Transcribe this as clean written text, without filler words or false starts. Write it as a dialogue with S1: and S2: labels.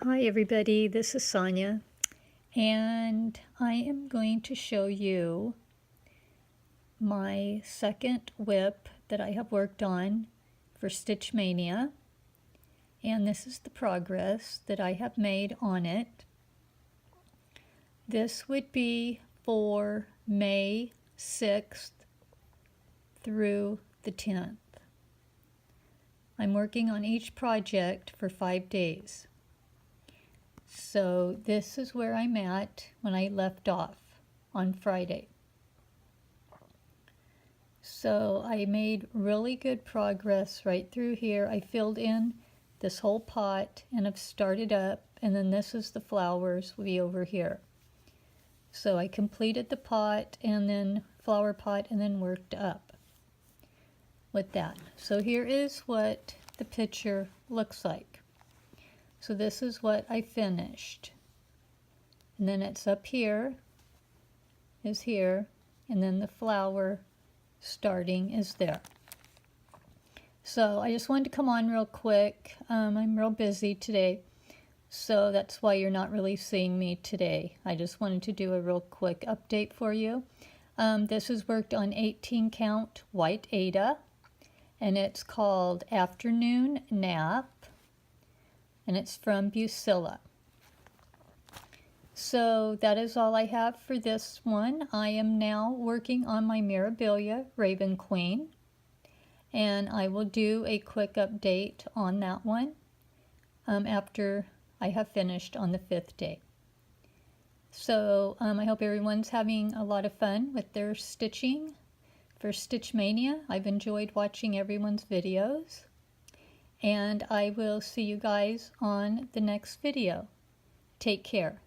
S1: Hi everybody, this is Sonia, and I am going to show you my second whip that I have worked on for Stitch-Maynia, and this is the progress that I have made on it. This would be for May 6th through the 10th. I'm working on each project for 5 days. So this is where I'm at when I left off on Friday. So I made really good progress right through here. I filled in this whole pot and I've started up, and then this is the flowers will be over here. So I completed the pot and then flower pot and then worked up with that. So here is what the picture looks like. So this is what I finished. And then it's up here, is here, and then the flower starting is there. So I just wanted to come on real quick. I'm real busy today, so that's why you're not really seeing me today. I just wanted to do a real quick update for you. This is worked on 18 count white Ada, and it's called Afternoon Nap. And it's from Bucilla. So that is all I have for this one. I am now working on my Mirabilia Raven Queen, and I will do a quick update on that one after I have finished on the 5th day. So I hope everyone's having a lot of fun with their stitching for Stitch-Maynia. I've enjoyed watching everyone's videos. And I will see you guys on the next video. Take care.